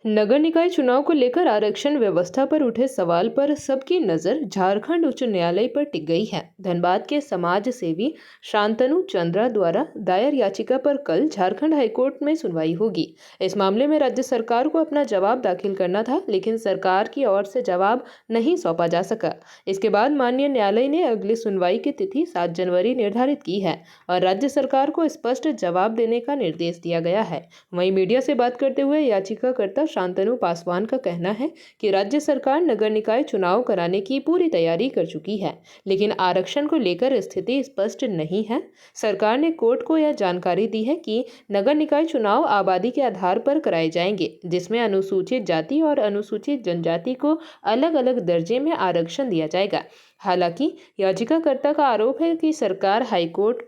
नगर निकाय चुनाव को लेकर आरक्षण व्यवस्था पर उठे सवाल पर सबकी नजर झारखंड उच्च न्यायालय पर टिक गई है। धनबाद के समाज सेवी शांतनु चंद्रा द्वारा दायर याचिका पर कल झारखंड हाईकोर्ट में सुनवाई होगी। इस मामले में राज्य सरकार को अपना जवाब दाखिल करना था, लेकिन सरकार की ओर से जवाब नहीं सौंपा जा सका। इसके बाद माननीय न्यायालय ने अगली सुनवाई की तिथि 7 जनवरी निर्धारित की है और राज्य सरकार को स्पष्ट जवाब देने का निर्देश दिया गया है। वहीं मीडिया से बात करते हुए याचिकाकर्ता शांतनु पासवान का कहना है कि राज्य सरकार नगर निकाय चुनाव कराने की पूरी तैयारी कर चुकी है, लेकिन आरक्षण को लेकर स्थिति स्पष्ट नहीं है। सरकार ने कोर्ट को यह जानकारी दी है कि नगर निकाय चुनाव आबादी के आधार पर कराए जाएंगे, जिसमें अनुसूचित जाति और अनुसूचित जनजाति को अलग अलग दर्जे में आरक्षण दिया जाएगा। हालांकि याचिकाकर्ता का आरोप है कि सरकार हाईकोर्ट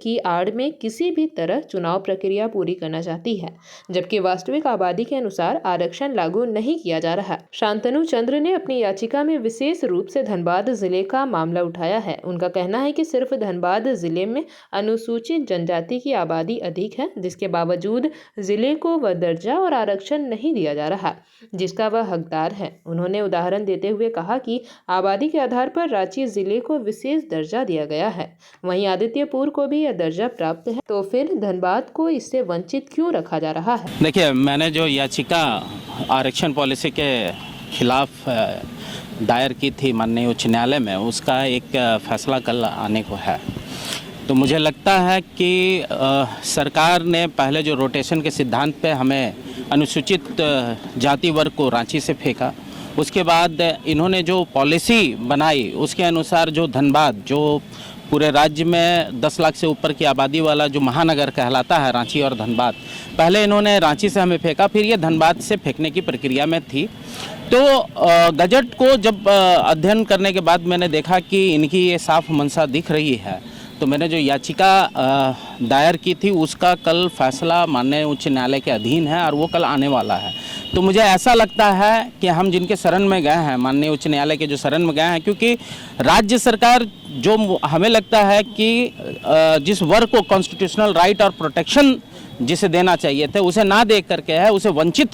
की आड़ में किसी भी तरह चुनाव प्रक्रिया पूरी करना चाहती है, जबकि वास्तविक आबादी के अनुसार आरक्षण लागू नहीं किया जा रहा। शांतनु चंद्र ने अपनी याचिका में विशेष रूप से धनबाद जिले का मामला उठाया है। उनका कहना है कि सिर्फ धनबाद जिले में अनुसूचित जनजाति की आबादी अधिक है, जिसके बावजूद जिले को वह दर्जा और आरक्षण नहीं दिया जा रहा जिसका वह हकदार है। उन्होंने उदाहरण देते हुए कहा कि आबादी के आधार पर रांची जिले को विशेष दर्जा दिया गया है, वहीं आदित्यपुर को भी यह दर्जा प्राप्त है, तो फिर धनबाद को इससे वंचित क्यों रखा जा रहा है। देखिए, मैंने जो याचिका आरक्षण पॉलिसी के खिलाफ दायर की थी माननीय उच्च न्यायालय में, उसका एक फैसला कल आने को है। तो मुझे लगता है कि सरकार ने पहले जो रोटेशन के सिद्धांत पे हमें अनुसूचित जाति वर्ग को रांची से फेंका, उसके बाद इन्होंने जो पॉलिसी बनाई उसके अनुसार जो धनबाद, जो पूरे राज्य में 10 लाख से ऊपर की आबादी वाला जो महानगर कहलाता है रांची और धनबाद, पहले इन्होंने रांची से हमें फेंका, फिर ये धनबाद से फेंकने की प्रक्रिया में थी। तो गजट को जब अध्ययन करने के बाद मैंने देखा कि इनकी ये साफ मंशा दिख रही है, तो मैंने जो याचिका दायर की थी उसका कल फैसला माननीय उच्च न्यायालय के अधीन है और वो कल आने वाला है। तो मुझे ऐसा लगता है कि हम जिनके शरण में गए हैं, माननीय उच्च न्यायालय के जो शरण में गए हैं, क्योंकि राज्य सरकार जो हमें लगता है कि जिस वर्ग को कॉन्स्टिट्यूशनल राइट और प्रोटेक्शन जिसे देना चाहिए थे उसे ना दे करके है, उसे वंचित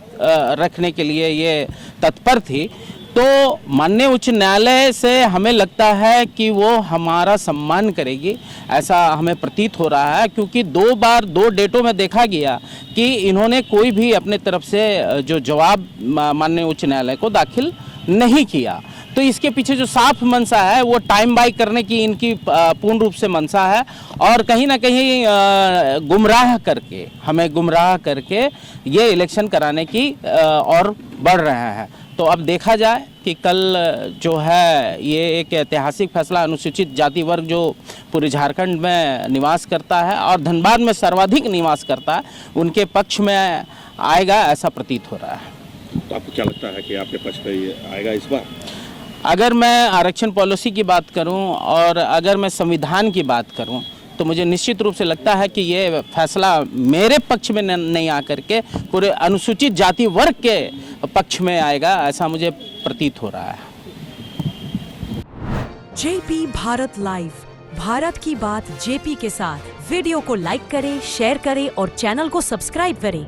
रखने के लिए ये तत्पर थी। तो माननीय उच्च न्यायालय से हमें लगता है कि वो हमारा सम्मान करेगी, ऐसा हमें प्रतीत हो रहा है, क्योंकि 2 बार 2 डेटों में देखा गया कि इन्होंने कोई भी अपने तरफ से जो जवाब माननीय उच्च न्यायालय को दाखिल नहीं किया। तो इसके पीछे जो साफ मंशा है वो टाइम बाई करने की इनकी पूर्ण रूप से मंशा है और कहीं ना कहीं हमें गुमराह करके ये इलेक्शन कराने की और बढ़ रहे हैं। तो अब देखा जाए कि कल जो है ये एक ऐतिहासिक फैसला अनुसूचित जाति वर्ग जो पूरे झारखंड में निवास करता है और धनबाद में सर्वाधिक निवास करता है, उनके पक्ष में आएगा, ऐसा प्रतीत हो रहा है। तो आपको क्या लगता है कि आपके पक्ष पे ये आएगा इस बार? अगर मैं आरक्षण पॉलिसी की बात करूं और अगर मैं संविधान की बात करूं, तो मुझे निश्चित रूप से लगता है कि ये फैसला मेरे पक्ष में नहीं आकर के पूरे अनुसूचित जाति वर्ग के पक्ष में आएगा, ऐसा मुझे प्रतीत हो रहा है। जेपी भारत लाइव, भारत की बात जेपी के साथ। वीडियो को लाइक करें, शेयर करें और चैनल को सब्सक्राइब करें।